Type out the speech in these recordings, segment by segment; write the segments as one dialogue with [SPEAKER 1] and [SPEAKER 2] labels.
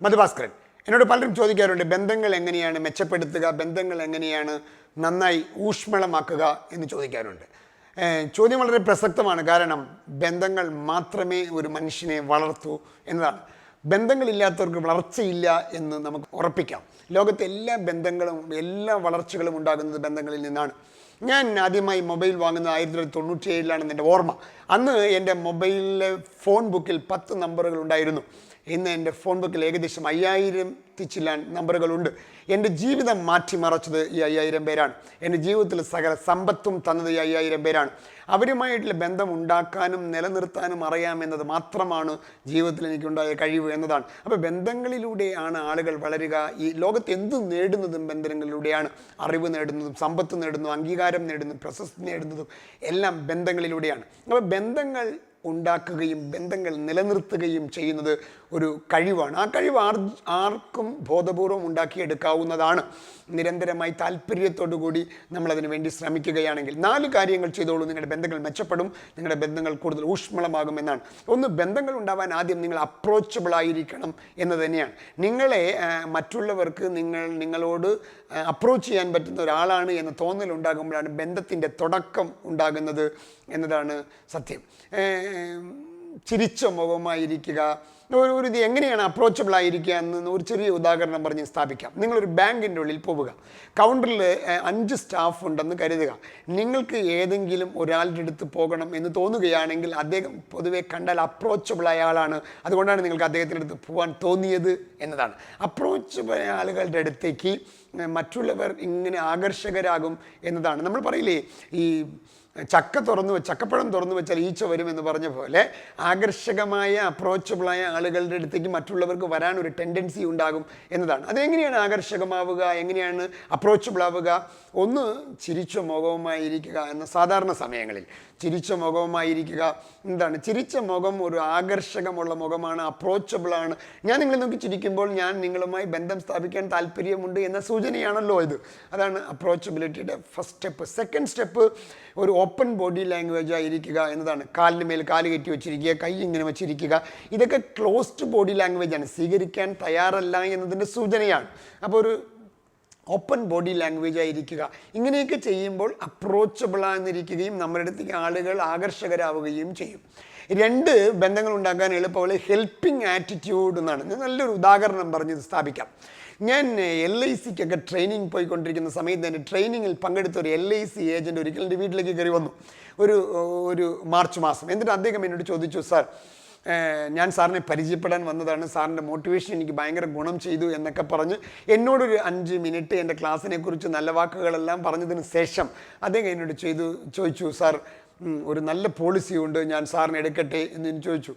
[SPEAKER 1] മധുഭാസ്കരൻ, എന്നോട് പലരും ചോദിക്കാറുണ്ട് ബന്ധങ്ങൾ എങ്ങനെയാണ് മെച്ചപ്പെടുത്തുക, ബന്ധങ്ങൾ എങ്ങനെയാണ് നന്നായി ഊഷ്മളമാക്കുക എന്ന് ചോദിക്കാറുണ്ട്. ചോദ്യം വളരെ പ്രസക്തമാണ്. കാരണം ബന്ധങ്ങൾ മാത്രമേ ഒരു മനുഷ്യനെ വളർത്തൂ എന്നതാണ്. ബന്ധങ്ങളില്ലാത്തവർക്ക് വളർച്ചയില്ല എന്ന് നമുക്ക് ഉറപ്പിക്കാം. ലോകത്തെ എല്ലാ ബന്ധങ്ങളും എല്ലാ വളർച്ചകളും ഉണ്ടാകുന്നത് ബന്ധങ്ങളിൽ നിന്നാണ്. ഞാൻ ആദ്യമായി മൊബൈൽ വാങ്ങുന്നത് 1997 എൻ്റെ ഓർമ്മ. അന്ന് എൻ്റെ മൊബൈലിലെ ഫോൺ ബുക്കിൽ 10 നമ്പറുകൾ ഉണ്ടായിരുന്നു. ഇന്ന് എൻ്റെ ഫോൺ ബുക്കിൽ ഏകദേശം 5000 ചില്ലാൻ നമ്പറുകളുണ്ട്. എൻ്റെ ജീവിതം മാറ്റിമറച്ചത് ഈ 5000 പേരാണ്. എൻ്റെ ജീവിതത്തിൽ സകല സമ്പത്തും തന്നത് ഈ 5000 പേരാണ്. അവരുമായിട്ടുള്ള ബന്ധം ഉണ്ടാക്കാനും നിലനിർത്താനും അറിയാമെന്നത് മാത്രമാണ് ജീവിതത്തിൽ എനിക്കുണ്ടായ കഴിവ് എന്നതാണ്. അപ്പോൾ ബന്ധങ്ങളിലൂടെയാണ് ആളുകൾ വളരുക. ഈ ലോകത്ത് എന്ത് നേടുന്നതും ബന്ധങ്ങളിലൂടെയാണ്. അറിവ് നേടുന്നതും സമ്പത്ത് നേടുന്നതും അംഗീകാരം നേടുന്നതും പ്രശസ്തി നേടുന്നതും എല്ലാം ബന്ധങ്ങളിലൂടെയാണ്. അപ്പോൾ ബന്ധങ്ങൾ ഉണ്ടാക്കുകയും ബന്ധങ്ങൾ നിലനിർത്തുകയും ചെയ്യുന്നത് ഒരു കഴിവാണ്. ആ കഴിവ് ആർക്കും ബോധപൂർവം ഉണ്ടാക്കിയെടുക്കാവുന്നതാണ്. നിരന്തരമായി താല്പര്യത്തോടു കൂടി നമ്മളതിനു വേണ്ടി ശ്രമിക്കുകയാണെങ്കിൽ 4 കാര്യങ്ങൾ ചെയ്തോളൂ. നിങ്ങളുടെ ബന്ധങ്ങൾ മെച്ചപ്പെടും, നിങ്ങളുടെ ബന്ധങ്ങൾ കൂടുതൽ ഊഷ്മളമാകുമെന്നാണ്. ഒന്ന്, ബന്ധങ്ങൾ ഉണ്ടാവാൻ ആദ്യം നിങ്ങൾ അപ്രോച്ചബിൾ ആയിരിക്കണം എന്ന് തന്നെയാണ്. നിങ്ങളെ മറ്റുള്ളവർക്ക് നിങ്ങളോട് അപ്രോച്ച് ചെയ്യാൻ പറ്റുന്ന ഒരാളാണ് എന്ന തോന്നലുണ്ടാകുമ്പോഴാണ് ബന്ധത്തിൻ്റെ തുടക്കം ഉണ്ടാകുന്നത് എന്നതാണ് സത്യം. ചിരിച്ച മുഖമായിരിക്കുക. ഇത് എങ്ങനെയാണ് അപ്രോച്ചബിൾ ആയിരിക്കുക എന്ന് ഒരു ചെറിയ ഉദാഹരണം പറഞ്ഞ് സ്ഥാപിക്കാം. നിങ്ങളൊരു ബാങ്കിൻ്റെ ഉള്ളിൽ പോവുക. കൗണ്ടറിൽ 5 സ്റ്റാഫ് ഉണ്ടെന്ന് കരുതുക. നിങ്ങൾക്ക് ഏതെങ്കിലും ഒരാളുടെ അടുത്ത് പോകണം എന്ന് തോന്നുകയാണെങ്കിൽ അദ്ദേഹം പൊതുവെ കണ്ടാൽ അപ്രോച്ചബിൾ ആയ ആളാണ്. അതുകൊണ്ടാണ് നിങ്ങൾക്ക് അദ്ദേഹത്തിൻ്റെ അടുത്ത് പോകാൻ തോന്നിയത് എന്നതാണ്. അപ്രോച്ചബിൾ ആയ ആളുകളുടെ അടുത്തേക്ക് മറ്റുള്ളവർ ഇങ്ങനെ ആകർഷകരാകും എന്നതാണ്. നമ്മൾ പറയില്ലേ, ഈ ചക്കപ്പഴം തുറന്നു വെച്ചാൽ ഈച്ച വരുമെന്ന് പറഞ്ഞ പോലെ ആകർഷകമായ അപ്രോച്ചബിളായ ആളുകളുടെ അടുത്തേക്ക് മറ്റുള്ളവർക്ക് വരാനൊരു ടെൻഡൻസി ഉണ്ടാകും എന്നതാണ്. അതെങ്ങനെയാണ് ആകർഷകമാവുക, എങ്ങനെയാണ് അപ്രോച്ചബിൾ ആവുക? ഒന്ന്, ചിരിച്ച മുഖവുമായിരിക്കുക എന്ന സാധാരണ സമയങ്ങളിൽ ചിരിച്ച മുഖവുമായിരിക്കുക. എന്താണ് ചിരിച്ച മുഖം? ഒരു ആകർഷകമുള്ള മുഖമാണ്, അപ്രോച്ചബിളാണ്. ഞാൻ നിങ്ങളെ നോക്കി ചിരിക്കുമ്പോൾ ഞാൻ നിങ്ങളുമായി ബന്ധം സ്ഥാപിക്കാൻ താല്പര്യമുണ്ട് എന്ന സൂചനയാണല്ലോ ഇത്. അതാണ് അപ്രോച്ചബിലിറ്റിയുടെ ഫസ്റ്റ് സ്റ്റെപ്പ്. സെക്കൻഡ് സ്റ്റെപ്പ് ഒരു ഓപ്പൺ ബോഡി ലാംഗ്വേജ് ആയിരിക്കുക എന്നതാണ്. കാലിന് മേൽ കാല് കെട്ടി വെച്ചിരിക്കുക, കൈ ഇങ്ങനെ വെച്ചിരിക്കുക. ഇതൊക്കെ ക്ലോസ്ഡ് ബോഡി ലാംഗ്വേജ് ആണ്, സ്വീകരിക്കാൻ തയ്യാറല്ല എന്നതിൻ്റെ സൂചനയാണ്. അപ്പോൾ ഒരു ഓപ്പൺ ബോഡി ലാംഗ്വേജ് ആയിരിക്കുക. ഇങ്ങനെയൊക്കെ ചെയ്യുമ്പോൾ അപ്രോച്ചബിളാന്നിരിക്കുകയും നമ്മുടെ അടുത്തേക്ക് ആളുകൾ ആകർഷകരാവുകയും ചെയ്യും. 2, ബന്ധങ്ങൾ ഉണ്ടാക്കാൻ എളുപ്പമുള്ള ഹെൽപ്പിംഗ് ആറ്റിറ്റ്യൂഡ് എന്നാണ്. ഞാൻ നല്ലൊരു ഉദാഹരണം പറഞ്ഞ് സ്ഥാപിക്കാം. ഞാൻ LICക്കൊക്കെ ട്രെയിനിങ് പോയിക്കൊണ്ടിരിക്കുന്ന സമയത്ത് തന്നെ ട്രെയിനിങ്ങിൽ പങ്കെടുത്ത ഒരു LIC ഏജൻറ്റ് ഒരിക്കൽ എൻ്റെ വീട്ടിലേക്ക് കയറി വന്നു ഒരു മാർച്ച് മാസം. എന്നിട്ട് അദ്ദേഹം എന്നോട് ചോദിച്ചു, സാർ, ഞാൻ സാറിനെ പരിചയപ്പെടാൻ വന്നതാണ്, സാറിൻ്റെ മോട്ടിവേഷൻ എനിക്ക് ഭയങ്കര ഗുണം ചെയ്തു എന്നൊക്കെ പറഞ്ഞ് എന്നോടൊരു 5 മിനിറ്റ് എൻ്റെ ക്ലാസ്സിനെ കുറിച്ച് നല്ല വാക്കുകളെല്ലാം പറഞ്ഞതിന് ശേഷം അദ്ദേഹം എന്നോട് ചോദിച്ചു, സാർ, ഒരു നല്ല പോളിസി ഉണ്ട്, ഞാൻ സാറിന് എടുക്കട്ടെ എന്ന് ചോദിച്ചു.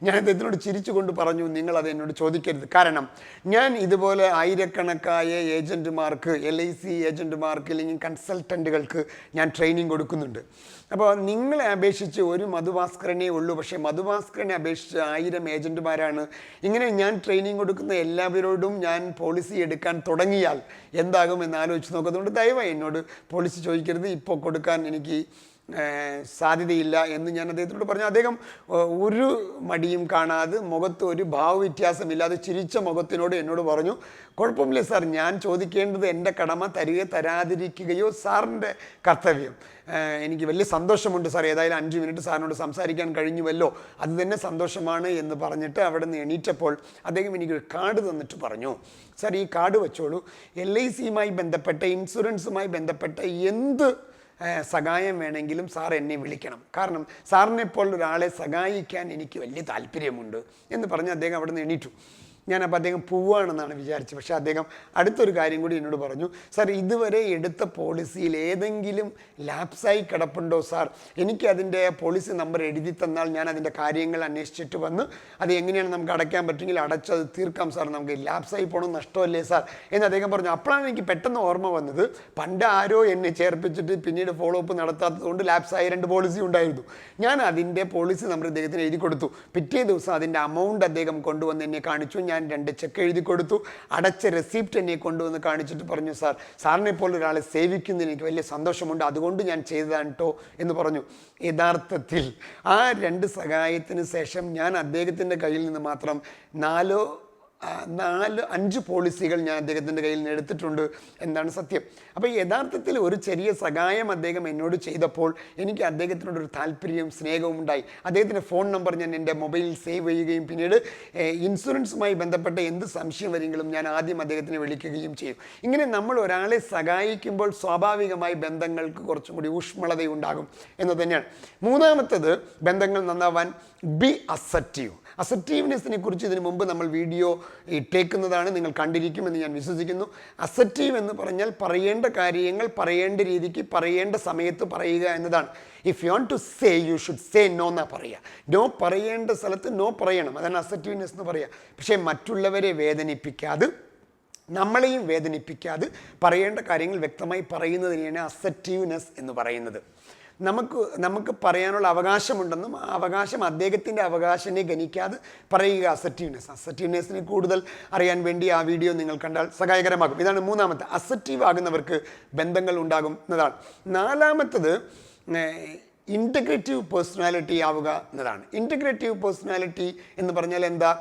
[SPEAKER 1] ഞാൻ അദ്ദേഹത്തിനോട് ചിരിച്ചുകൊണ്ട് പറഞ്ഞു, നിങ്ങളത് എന്നോട് ചോദിക്കരുത്. കാരണം ഞാൻ ഇതുപോലെ ആയിരക്കണക്കായ ഏജൻറ്റുമാർക്ക്, LIC ഏജൻറ്റുമാർക്ക് അല്ലെങ്കിൽ കൺസൾട്ടൻറ്റുകൾക്ക് ഞാൻ ട്രെയിനിങ് കൊടുക്കുന്നുണ്ട്. അപ്പോൾ നിങ്ങളെ അപേക്ഷിച്ച് ഒരു മധുഭാസ്കരനേ ഉള്ളൂ, പക്ഷേ മധുഭാസ്കരനെ അപേക്ഷിച്ച് 1000 ഏജൻറ്റുമാരാണ്. ഇങ്ങനെ ഞാൻ ട്രെയിനിങ് കൊടുക്കുന്ന എല്ലാവരോടും ഞാൻ പോളിസി എടുക്കാൻ തുടങ്ങിയാൽ എന്താകുമെന്ന് ആലോചിച്ച് നോക്കുക. അതുകൊണ്ട് ദയവായി എന്നോട് പോളിസി ചോദിക്കരുത്, ഇപ്പോൾ കൊടുക്കാൻ എനിക്ക് സാധ്യതയില്ല എന്ന് ഞാൻ അദ്ദേഹത്തിനോട് പറഞ്ഞു. അദ്ദേഹം ഒരു മടിയും കാണാതെ, മുഖത്ത് ഒരു ഭാവവ്യത്യാസമില്ലാതെ ചിരിച്ച മുഖത്തിനോട് എന്നോട് പറഞ്ഞു, കുഴപ്പമില്ല സാർ, ഞാൻ ചോദിക്കേണ്ടത് എൻ്റെ കടമ, തരാതിരിക്കുകയോ സാറിൻ്റെ കർത്തവ്യം. എനിക്ക് വലിയ സന്തോഷമുണ്ട് സാർ, ഏതായാലും 5 മിനിറ്റ് സാറിനോട് സംസാരിക്കാൻ കഴിഞ്ഞുവല്ലോ, അത് തന്നെ സന്തോഷമാണ് എന്ന് പറഞ്ഞിട്ട് അവിടെ നിന്ന് എണീറ്റപ്പോൾ അദ്ദേഹം എനിക്കൊരു കാർഡ് തന്നിട്ട് പറഞ്ഞു, സാർ, ഈ കാർഡ് വെച്ചോളൂ, LICയുമായി ബന്ധപ്പെട്ട, ഇൻഷുറൻസുമായി ബന്ധപ്പെട്ട എന്ത് സഹായം വേണമെങ്കിലും സാർ എന്നെ വിളിക്കണം. കാരണം സാറിനെ പോലൊരാളെ സഹായിക്കാൻ എനിക്ക് വലിയ താല്പര്യമുണ്ട് എന്ന് പറഞ്ഞ് അദ്ദേഹം അവിടെ നിന്ന് എണീറ്റു. ഞാനപ്പോൾ അദ്ദേഹം പോവുകയാണെന്നാണ് വിചാരിച്ചത്. പക്ഷേ അദ്ദേഹം അടുത്തൊരു കാര്യം കൂടി എന്നോട് പറഞ്ഞു, സാർ, ഇതുവരെ എടുത്ത പോളിസിയിൽ ഏതെങ്കിലും ലാപ്സായി കിടപ്പുണ്ടോ സാർ? എനിക്ക് അതിൻ്റെ പോളിസി നമ്പർ എഴുതി തന്നാൽ ഞാൻ അതിൻ്റെ കാര്യങ്ങൾ അന്വേഷിച്ചിട്ട് വന്ന് അത് എങ്ങനെയാണ് നമുക്ക് അടയ്ക്കാൻ പറ്റുമെങ്കിൽ അടച്ചത് തീർക്കാം സാർ, നമുക്ക് ലാപ്സായി പോകണം, നഷ്ടമല്ലേ സാർ എന്ന് അദ്ദേഹം പറഞ്ഞു. അപ്പോഴാണ് എനിക്ക് പെട്ടെന്ന് ഓർമ്മ വന്നത്, പണ്ട് ആരോ എന്നെ ചേർപ്പിച്ചിട്ട് പിന്നീട് ഫോളോ അപ്പ് നടത്താത്തത് കൊണ്ട് ലാപ്സായ 2 പോളിസി ഉണ്ടായിരുന്നു. ഞാൻ അതിൻ്റെ പോളിസി നമ്പർ അദ്ദേഹത്തിന് എഴുതി കൊടുത്തു. പിറ്റേ ദിവസം അതിൻ്റെ അമൗണ്ട് അദ്ദേഹം കൊണ്ടുവന്ന് എന്നെ കാണിച്ചു. ഞാൻ 2 ചെക്ക് എഴുതി കൊടുത്തു. അടച്ച റെസിപ്റ്റ് എന്നെ കൊണ്ടുവന്ന് കാണിച്ചിട്ട് പറഞ്ഞു, സാർ, സാറിനെ പോലെ ഒരാളെ സേവിക്കുന്നതിന് എനിക്ക് വലിയ സന്തോഷമുണ്ട്, അതുകൊണ്ട് ഞാൻ ചെയ്തതാണ് കേട്ടോ എന്ന് പറഞ്ഞു. യഥാർത്ഥത്തിൽ ആ 2 സഹായത്തിന് ശേഷം ഞാൻ അദ്ദേഹത്തിൻ്റെ കയ്യിൽ നിന്ന് മാത്രം 4 5 പോളിസികൾ ഞാൻ അദ്ദേഹത്തിൻ്റെ കയ്യിൽ നിന്ന് എടുത്തിട്ടുണ്ട് എന്നാണ് സത്യം. അപ്പോൾ യഥാർത്ഥത്തിൽ ഒരു ചെറിയ സഹായം അദ്ദേഹം എന്നോട് ചെയ്തപ്പോൾ എനിക്ക് അദ്ദേഹത്തിനോടൊരു താല്പര്യവും സ്നേഹവും ഉണ്ടായി. അദ്ദേഹത്തിൻ്റെ ഫോൺ നമ്പർ ഞാൻ എൻ്റെ മൊബൈലിൽ സേവ് ചെയ്യുകയും പിന്നീട് ഇൻഷുറൻസുമായി ബന്ധപ്പെട്ട എന്ത് സംശയം വരെങ്കിലും ഞാൻ ആദ്യം അദ്ദേഹത്തിനെ വിളിക്കുകയും ചെയ്യും. ഇങ്ങനെ നമ്മൾ ഒരാളെ സഹായിക്കുമ്പോൾ സ്വാഭാവികമായി ബന്ധങ്ങൾക്ക് കുറച്ചും കൂടി ഊഷ്മളതയുണ്ടാകും എന്ന് തന്നെയാണ്. മൂന്നാമത്തത്, ബന്ധങ്ങൾ നന്നാവാൻ ബി അസർട്ടീവ്. അസർട്ടീവ്നെസ്സിനെ കുറിച്ച് ഇതിനു മുമ്പ് നമ്മൾ വീഡിയോ ഇട്ടേക്കുന്നതാണ്, നിങ്ങൾ കണ്ടിരിക്കുമെന്ന് ഞാൻ വിശ്വസിക്കുന്നു. അസർട്ടീവ് എന്ന് പറഞ്ഞാൽ പറയേണ്ട കാര്യങ്ങൾ പറയേണ്ട രീതിക്ക് പറയേണ്ട സമയത്ത് പറയുക എന്നതാണ്. If you want to say you should say no എന്നാ പറയുക. നോ പറയേണ്ട സ്ഥലത്ത് നോ പറയണം, അതാണ് അസർട്ടീവ്നെസ് എന്ന് പറയുക. പക്ഷേ മറ്റുള്ളവരെ വേദനിപ്പിക്കാതെ നമ്മളെയും വേദനിപ്പിക്കാതെ പറയേണ്ട കാര്യങ്ങൾ വ്യക്തമായി പറയുന്നതിനെയാണ് അസർട്ടീവ്നെസ് എന്ന് പറയുന്നത്. നമുക്ക് പറയാനുള്ള അവകാശമുണ്ടെന്നും ആ അവകാശം അദ്ദേഹത്തിൻ്റെ അവകാശനെ ഗണിക്കാതെ പറയുക അസർട്ടീവ്നെസ്. അസർട്ടീവ്നെസ്സിനെ കൂടുതൽ അറിയാൻ വേണ്ടി ആ വീഡിയോ നിങ്ങൾ കണ്ടാൽ സഹായകരമാകും. ഇതാണ് മൂന്നാമത്തെ, അസർട്ടീവ് ആകുന്നവർക്ക് ബന്ധങ്ങൾ ഉണ്ടാകും എന്നതാണ്. നാലാമത്തത് ഇൻറ്റഗ്രേറ്റീവ് പേഴ്സണാലിറ്റി ആവുക എന്നതാണ്. ഇൻറ്റഗ്രേറ്റീവ് പേഴ്സണാലിറ്റി എന്ന് പറഞ്ഞാൽ എന്താ?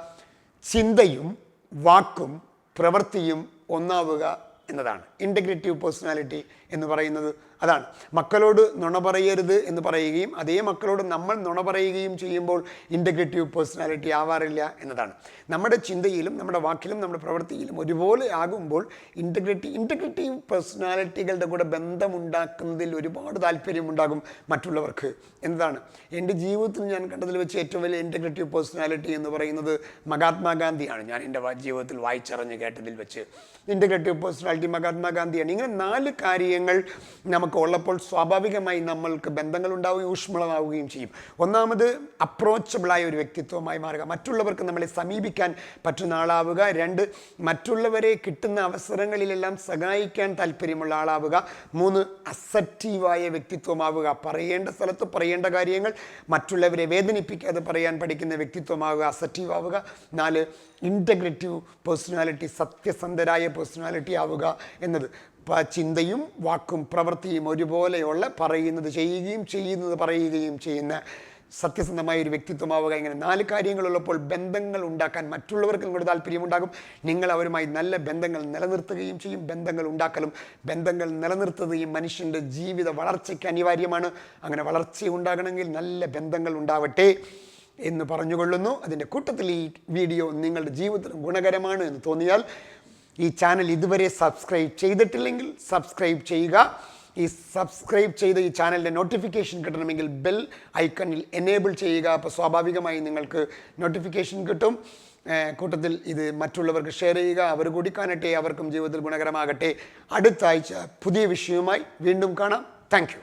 [SPEAKER 1] ചിന്തയും വാക്കും പ്രവൃത്തിയും ഒന്നാവുക എന്നതാണ് ഇൻറ്റഗ്രേറ്റീവ് പേഴ്സണാലിറ്റി എന്ന് പറയുന്നത്. അതാണ് മക്കളോട് നുണ പറയരുത് എന്ന് പറയുകയും അതേ മക്കളോട് നമ്മൾ നുണ പറയുകയും ചെയ്യുമ്പോൾ ഇൻറ്റഗ്രേറ്റീവ് പേഴ്സണാലിറ്റി ആവാറില്ല എന്നതാണ്. നമ്മുടെ ചിന്തയിലും നമ്മുടെ വാക്കിലും നമ്മുടെ പ്രവൃത്തിയിലും ഒരുപോലെ ആകുമ്പോൾ ഇൻറ്റഗ്രേറ്റീവ് പേഴ്സണാലിറ്റികളുടെ കൂടെ ബന്ധമുണ്ടാക്കുന്നതിൽ ഒരുപാട് താല്പര്യമുണ്ടാകും മറ്റുള്ളവർക്ക് എന്നതാണ്. എൻ്റെ ജീവിതത്തിൽ ഞാൻ കണ്ടതിൽ വെച്ച് ഏറ്റവും വലിയ ഇൻറ്റഗ്രേറ്റീവ് പേഴ്സണാലിറ്റി എന്ന് പറയുന്നത് മഹാത്മാഗാന്ധിയാണ്. ഞാൻ എൻ്റെ ജീവിതത്തിൽ വായിച്ചറിഞ്ഞ് കേട്ടതിൽ വെച്ച് ഇൻറ്റഗ്രേറ്റീവ് പേഴ്സണാലിറ്റി മഹാത്മാഗാന്ധിയാണ്. ഇങ്ങനെ 4 കാര്യങ്ങൾ നമുക്ക് ഉള്ളപ്പോൾ സ്വാഭാവികമായി നമ്മൾക്ക് ബന്ധങ്ങൾ ഉണ്ടാവുകയും ഊഷ്മളമാവുകയും ചെയ്യും. ഒന്നാമത്, അപ്രോച്ചബിളായ ഒരു വ്യക്തിത്വമായി മാറുക, മറ്റുള്ളവർക്ക് നമ്മളെ സമീപിക്കാൻ പറ്റുന്ന ആളാവുക. 2, മറ്റുള്ളവരെ കിട്ടുന്ന അവസരങ്ങളിലെല്ലാം സഹായിക്കാൻ താല്പര്യമുള്ള ആളാവുക. 3, അസർട്ടീവായ വ്യക്തിത്വമാവുക, പറയേണ്ട സ്ഥലത്ത് പറയേണ്ട കാര്യങ്ങൾ മറ്റുള്ളവരെ വേദനിപ്പിക്കാതെ പറയാൻ പഠിക്കുന്ന വ്യക്തിത്വമാവുക, അസർട്ടീവ് ആവുക. 4, ഇൻറ്റഗ്രേറ്റീവ് പേഴ്സണാലിറ്റി, സത്യസന്ധരായ പേഴ്സണാലിറ്റി ആവുക എന്നത്. ചിന്തയും വാക്കും പ്രവൃത്തിയും ഒരുപോലെയുള്ള, പറയുന്നത് ചെയ്യുകയും ചെയ്യുന്നത് പറയുകയും ചെയ്യുന്ന സത്യസന്ധമായ ഒരു വ്യക്തിത്വമാവുക. ഇങ്ങനെ 4 കാര്യങ്ങളുള്ളപ്പോൾ ബന്ധങ്ങൾ ഉണ്ടാക്കാൻ മറ്റുള്ളവർക്ക് നിങ്ങളുടെ താല്പര്യമുണ്ടാകും. നിങ്ങൾ അവരുമായി നല്ല ബന്ധങ്ങൾ നിലനിർത്തുകയും ചെയ്യും. ബന്ധങ്ങൾ ഉണ്ടാക്കലും ബന്ധങ്ങൾ നിലനിർത്തുകയും മനുഷ്യൻ്റെ ജീവിത വളർച്ചയ്ക്ക് അനിവാര്യമാണ്. അങ്ങനെ വളർച്ച ഉണ്ടാകണമെങ്കിൽ നല്ല ബന്ധങ്ങൾ ഉണ്ടാവട്ടെ എന്ന് പറഞ്ഞുകൊള്ളുന്നു. അതിൻ്റെ കൂട്ടത്തിൽ ഈ വീഡിയോ നിങ്ങളുടെ ജീവിതത്തിൽ ഗുണകരമാണ് എന്ന് തോന്നിയാൽ ഈ ചാനൽ ഇതുവരെ സബ്സ്ക്രൈബ് ചെയ്തിട്ടില്ലെങ്കിൽ സബ്സ്ക്രൈബ് ചെയ്യുക. ഈ സബ്സ്ക്രൈബ് ചെയ്ത് ഈ ചാനലിൻ്റെ നോട്ടിഫിക്കേഷൻ കിട്ടണമെങ്കിൽ ബെൽ ഐക്കണിൽ എനേബിൾ ചെയ്യുക. അപ്പോൾ സ്വാഭാവികമായി നിങ്ങൾക്ക് നോട്ടിഫിക്കേഷൻ കിട്ടും. കൂട്ടത്തിൽ ഇത് മറ്റുള്ളവർക്ക് ഷെയർ ചെയ്യുക. അവർ കൂടി കാണട്ടെ, അവർക്കും ജീവിതത്തിൽ ഗുണകരമാകട്ടെ. അടുത്ത ആഴ്ച പുതിയ വിഷയവുമായി വീണ്ടും കാണാം. Thank you.